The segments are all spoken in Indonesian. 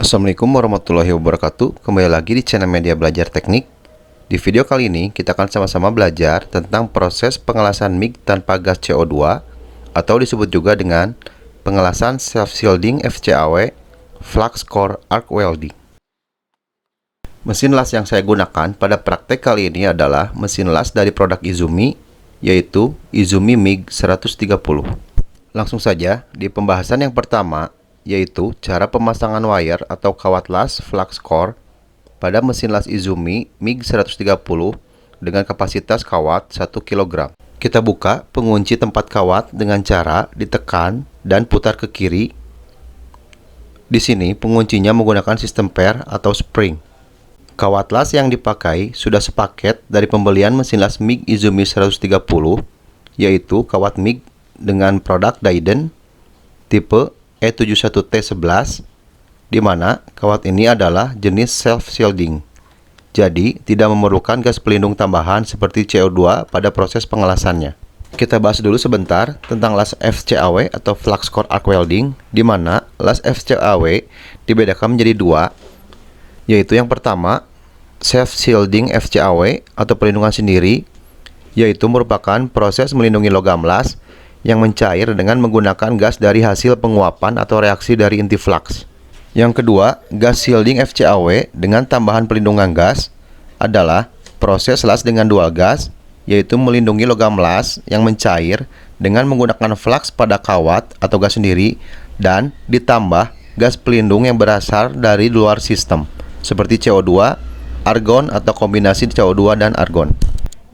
Assalamualaikum warahmatullahi wabarakatuh. Kembali lagi di channel Media Belajar Teknik. Di video kali ini kita akan sama-sama belajar tentang proses pengelasan MIG tanpa gas CO2 atau disebut juga dengan pengelasan self-shielding FCAW Flux Core Arc Welding. Mesin las yang saya gunakan pada praktek kali ini adalah mesin las dari produk Izumi, yaitu Izumi MIG 130. Langsung saja di pembahasan yang pertama, yaitu cara pemasangan wire atau kawat las flux core pada mesin las Izumi MIG 130 dengan kapasitas kawat 1 kg. Kita buka pengunci tempat kawat dengan cara ditekan dan putar ke kiri. Di sini penguncinya menggunakan sistem pair atau spring. Kawat las yang dipakai sudah sepaket dari pembelian mesin las MIG Izumi 130, yaitu kawat MIG dengan produk Dayden tipe E71T11, di mana kawat ini adalah jenis self-shielding. Jadi, tidak memerlukan gas pelindung tambahan seperti CO2 pada proses pengelasannya. Kita bahas dulu sebentar tentang las FCAW atau Flux Core Arc Welding, di mana las FCAW dibedakan menjadi dua, yaitu yang pertama, self-shielding FCAW atau perlindungan sendiri, yaitu merupakan proses melindungi logam las yang mencair dengan menggunakan gas dari hasil penguapan atau reaksi dari inti flux. Yang kedua, gas shielding FCAW dengan tambahan pelindungan gas adalah proses las dengan dua gas, yaitu melindungi logam las yang mencair dengan menggunakan flux pada kawat atau gas sendiri dan ditambah gas pelindung yang berasal dari luar sistem seperti CO2, argon atau kombinasi CO2 dan argon.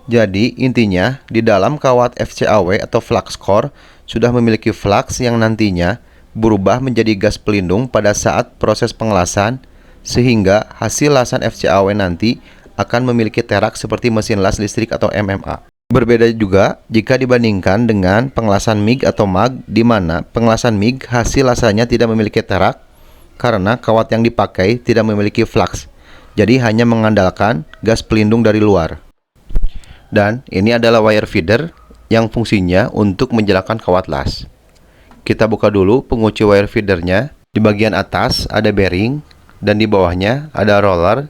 Jadi, intinya, di dalam kawat FCAW atau flux core sudah memiliki flux yang nantinya berubah menjadi gas pelindung pada saat proses pengelasan, sehingga hasil lasan FCAW nanti akan memiliki terak seperti mesin las listrik atau MMA. Berbeda juga jika dibandingkan dengan pengelasan MIG atau MAG, di mana pengelasan MIG hasil lasannya tidak memiliki terak karena kawat yang dipakai tidak memiliki flux, jadi hanya mengandalkan gas pelindung dari luar. Dan ini adalah wire feeder yang fungsinya untuk menjalankan kawat las. Kita buka dulu pengunci wire feedernya. Di bagian atas ada bearing dan di bawahnya ada roller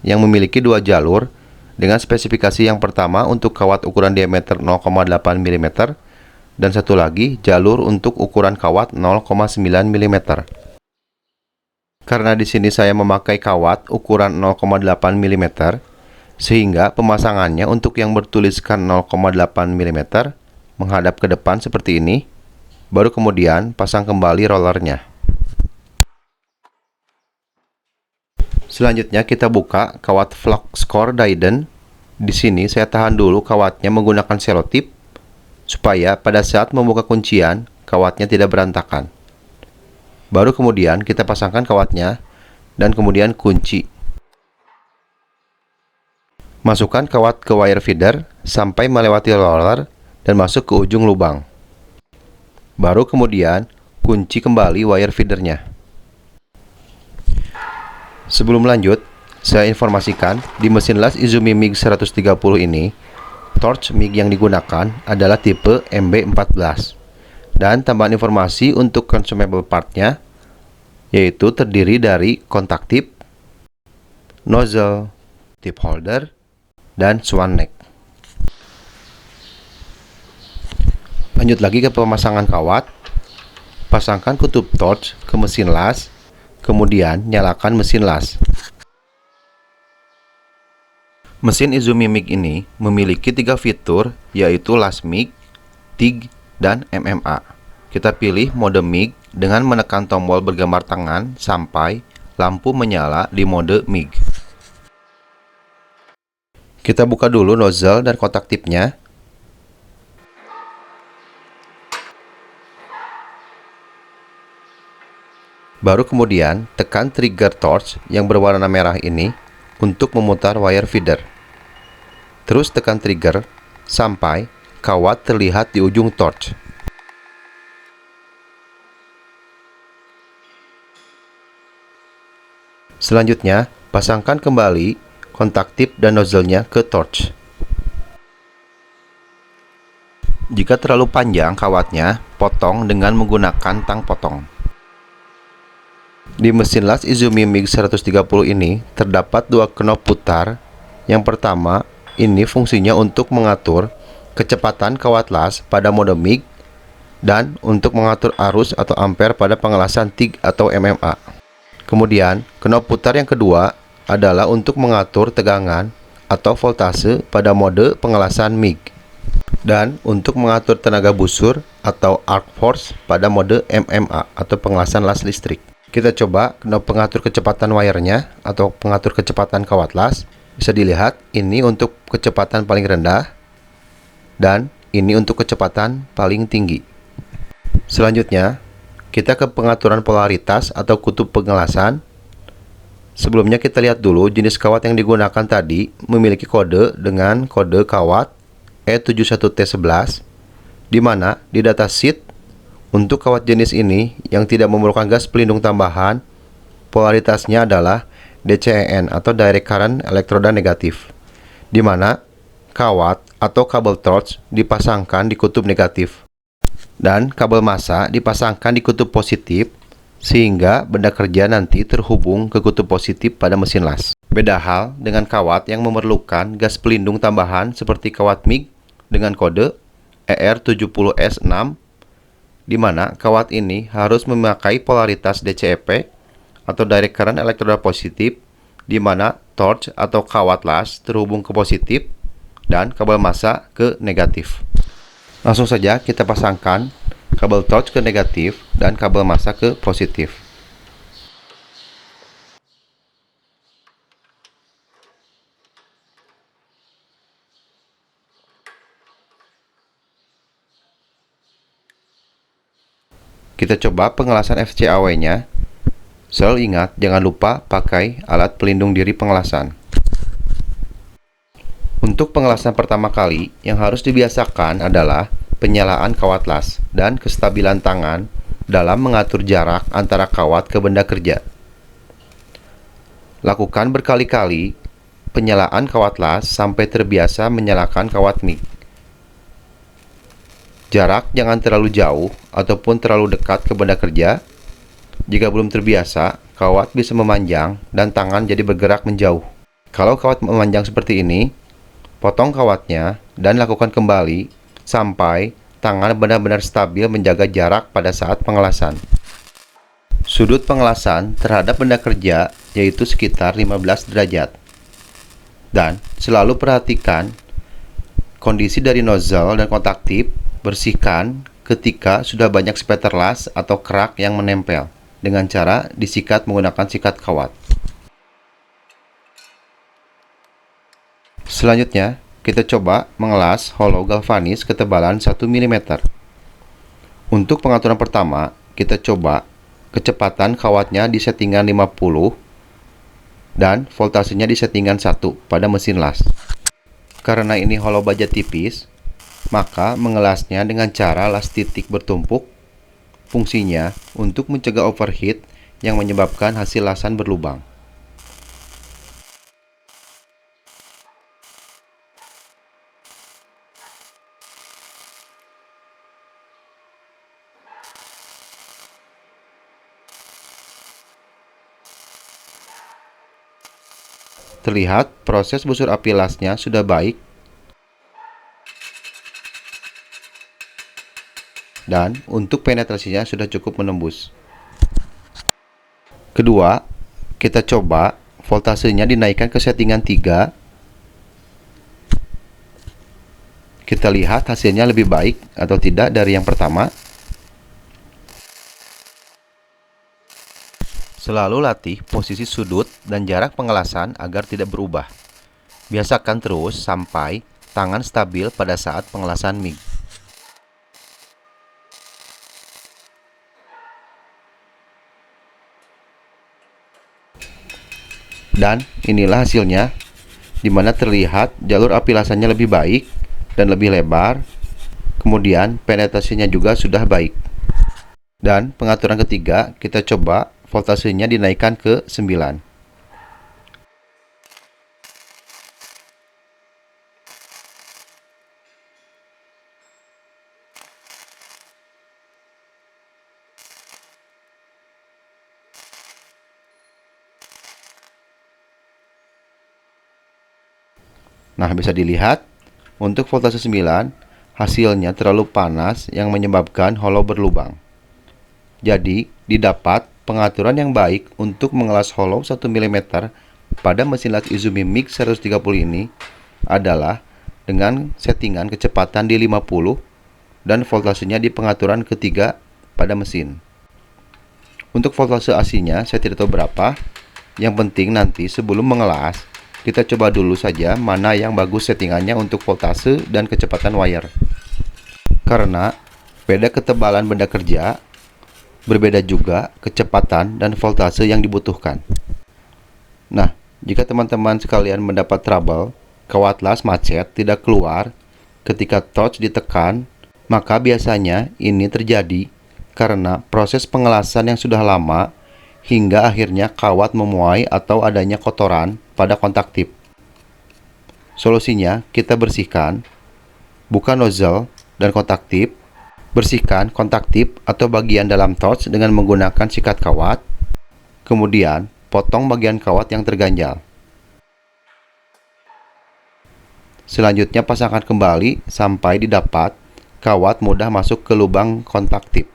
yang memiliki dua jalur dengan spesifikasi yang pertama untuk kawat ukuran diameter 0,8 mm dan satu lagi jalur untuk ukuran kawat 0,9 mm. Karena di sini saya memakai kawat ukuran 0,8 mm, sehingga pemasangannya untuk yang bertuliskan 0,8 mm menghadap ke depan seperti ini, baru kemudian pasang kembali rollernya. Selanjutnya kita buka kawat flux core Dayden. Di sini saya tahan dulu kawatnya menggunakan selotip supaya pada saat membuka kuncian kawatnya tidak berantakan. Baru kemudian kita pasangkan kawatnya dan kemudian kunci. Masukkan kawat ke wire feeder sampai melewati roller dan masuk ke ujung lubang. Baru kemudian kunci kembali wire feedernya. Sebelum lanjut, saya informasikan di mesin las Izumi MIG 130 ini, torch MIG yang digunakan adalah tipe MB14. Dan tambahan informasi untuk consumable partnya, yaitu terdiri dari kontak tip, nozzle, tip holder, dan swan neck. Lanjut lagi ke pemasangan kawat. Pasangkan kutub torch ke mesin las, kemudian nyalakan mesin las. Mesin Izumi MIG ini memiliki 3 fitur, yaitu las MIG, TIG, dan MMA. Kita pilih mode MIG dengan menekan tombol bergambar tangan sampai lampu menyala di mode MIG. Kita buka dulu nozzle dan kontak tipnya. Baru kemudian tekan trigger torch yang berwarna merah ini untuk memutar wire feeder. Terus tekan trigger sampai kawat terlihat di ujung torch. Selanjutnya, pasangkan kembali kontak tip dan nozzle-nya ke torch. Jika terlalu panjang kawatnya, potong dengan menggunakan tang potong. Di mesin las Izumi MiG 130 ini terdapat dua knop putar. Yang pertama, ini fungsinya untuk mengatur kecepatan kawat las pada mode MiG dan untuk mengatur arus atau ampere pada pengelasan TIG atau MMA. Kemudian, knop putar yang kedua adalah untuk mengatur tegangan atau voltase pada mode pengelasan MiG dan untuk mengatur tenaga busur atau arc force pada mode MMA atau pengelasan las listrik. Kita coba knop pengatur kecepatan wire-nya atau pengatur kecepatan kawat las. Bisa dilihat ini untuk kecepatan paling rendah dan ini untuk kecepatan paling tinggi. Selanjutnya, kita ke pengaturan polaritas atau kutub pengelasan. Sebelumnya kita lihat dulu jenis kawat yang digunakan tadi memiliki kode dengan kode kawat E71T11, di mana di datasheet untuk kawat jenis ini yang tidak memerlukan gas pelindung tambahan, polaritasnya adalah DCEN atau Direct Current Elektroda Negatif, di mana kawat atau kabel torch dipasangkan di kutub negatif dan kabel massa dipasangkan di kutub positif, sehingga benda kerja nanti terhubung ke kutub positif pada mesin las. Beda hal dengan kawat yang memerlukan gas pelindung tambahan seperti kawat MiG dengan kode ER70S6, di mana kawat ini harus memakai polaritas DCEP atau Direct Current Elektroda Positif, di mana torch atau kawat las terhubung ke positif dan kabel massa ke negatif. Langsung saja kita pasangkan kabel torch ke negatif dan kabel massa ke positif. Kita coba pengelasan FCAW-nya. Selalu ingat, jangan lupa pakai alat pelindung diri pengelasan. Untuk pengelasan pertama kali, yang harus dibiasakan adalah penyalaan kawat las dan kestabilan tangan dalam mengatur jarak antara kawat ke benda kerja. Lakukan berkali-kali penyalaan kawat las sampai terbiasa menyalakan kawat MiG. Jarak jangan terlalu jauh ataupun terlalu dekat ke benda kerja. Jika belum terbiasa, kawat bisa memanjang dan tangan jadi bergerak menjauh. Kalau kawat memanjang seperti ini, potong kawatnya dan lakukan kembali sampai tangan benar-benar stabil menjaga jarak pada saat pengelasan. Sudut pengelasan terhadap benda kerja yaitu sekitar 15 derajat. Dan selalu perhatikan kondisi dari nozzle dan kontak tip. Bersihkan ketika sudah banyak spatter las atau kerak yang menempel dengan cara disikat menggunakan sikat kawat. Selanjutnya, kita coba mengelas hollow galvanis ketebalan 1 mm. Untuk pengaturan pertama, kita coba kecepatan kawatnya di settingan 50 dan voltasenya di settingan 1 pada mesin las. Karena ini hollow baja tipis, maka mengelasnya dengan cara las titik bertumpuk. Fungsinya untuk mencegah overheat yang menyebabkan hasil lasan berlubang. Terlihat proses busur api lasnya sudah baik dan untuk penetrasinya sudah cukup menembus. Kedua, kita coba voltasenya dinaikkan ke settingan 3. Kita lihat hasilnya lebih baik atau tidak dari yang pertama. Selalu latih posisi sudut dan jarak pengelasan agar tidak berubah. Biasakan terus sampai tangan stabil pada saat pengelasan MiG. Dan inilah hasilnya, di mana terlihat jalur api lasannya lebih baik dan lebih lebar. Kemudian penetrasinya juga sudah baik. Dan pengaturan ketiga, kita coba voltasenya dinaikkan ke 9. Nah, bisa dilihat untuk voltase 9 hasilnya terlalu panas yang menyebabkan holo berlubang. Jadi, didapat pengaturan yang baik untuk mengelas holo 1 mm pada mesin las Izumi MiG 130 ini adalah dengan settingan kecepatan di 50 dan voltasenya di pengaturan ketiga pada mesin. Untuk voltase AC-nya saya tidak tahu berapa. Yang penting nanti sebelum mengelas, kita coba dulu saja mana yang bagus settingannya untuk voltase dan kecepatan wire. Karena beda ketebalan benda kerja, berbeda juga kecepatan dan voltase yang dibutuhkan. Nah, jika teman-teman sekalian mendapat trouble, kawat las macet tidak keluar ketika torch ditekan, maka biasanya ini terjadi karena proses pengelasan yang sudah lama hingga akhirnya kawat memuai atau adanya kotoran pada kontak tip. Solusinya, kita bersihkan, buka nozzle dan kontak tip, bersihkan kontak tip atau bagian dalam torch dengan menggunakan sikat kawat, kemudian potong bagian kawat yang terganjal. Selanjutnya pasangkan kembali sampai didapat kawat mudah masuk ke lubang kontak tip.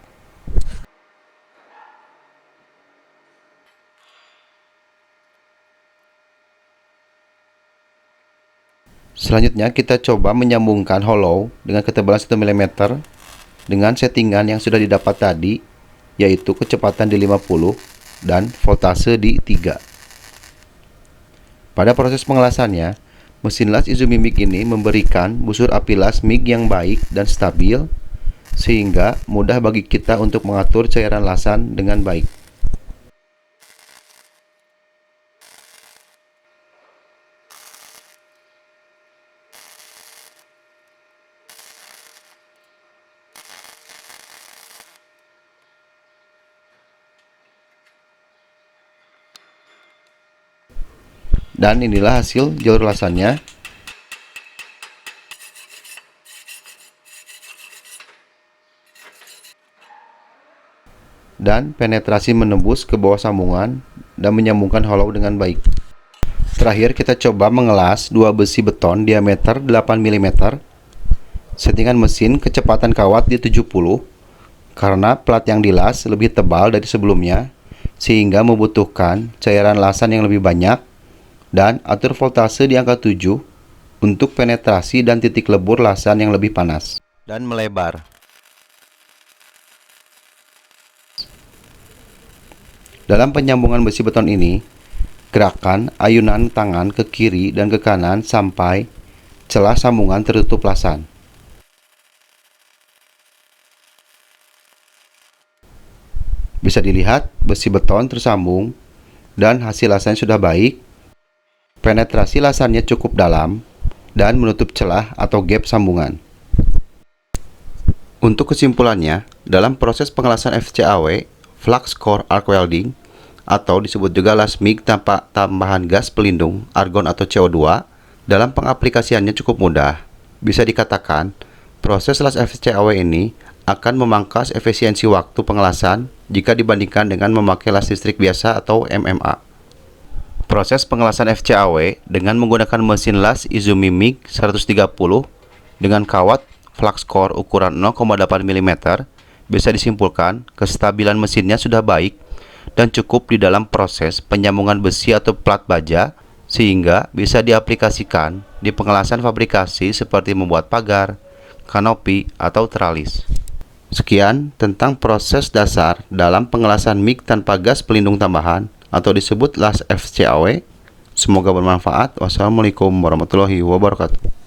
Selanjutnya kita coba menyambungkan hollow dengan ketebalan 1 mm dengan settingan yang sudah didapat tadi, yaitu kecepatan di 50 dan voltase di 3. Pada proses pengelasannya, mesin las Izumi MiG ini memberikan busur api las MiG yang baik dan stabil, sehingga mudah bagi kita untuk mengatur cairan lasan dengan baik. Dan inilah hasil jalur lasannya. Dan penetrasi menembus ke bawah sambungan dan menyambungkan hollow dengan baik. Terakhir kita coba mengelas dua besi beton diameter 8 mm. Settingan mesin kecepatan kawat di 70 karena plat yang dilas lebih tebal dari sebelumnya, sehingga membutuhkan cairan lasan yang lebih banyak, dan atur voltase di angka 7 untuk penetrasi dan titik lebur lasan yang lebih panas dan melebar. Dalam penyambungan besi beton ini, gerakan ayunan tangan ke kiri dan ke kanan sampai celah sambungan tertutup lasan. Bisa dilihat besi beton tersambung dan hasil lasannya sudah baik. Penetrasi lasannya cukup dalam dan menutup celah atau gap sambungan. Untuk kesimpulannya, dalam proses pengelasan FCAW, flux core arc welding, atau disebut juga las MiG tanpa tambahan gas pelindung, argon atau CO2, dalam pengaplikasiannya cukup mudah. Bisa dikatakan, proses las FCAW ini akan memangkas efisiensi waktu pengelasan jika dibandingkan dengan memakai las listrik biasa atau MMA. Proses pengelasan FCAW dengan menggunakan mesin las Izumi MiG 130 dengan kawat flux core ukuran 0,8 mm bisa disimpulkan kestabilan mesinnya sudah baik dan cukup di dalam proses penyambungan besi atau plat baja, sehingga bisa diaplikasikan di pengelasan fabrikasi seperti membuat pagar, kanopi, atau teralis. Sekian tentang proses dasar dalam pengelasan MiG tanpa gas pelindung tambahan atau disebut las FCAW. Semoga bermanfaat. Wassalamualaikum warahmatullahi wabarakatuh.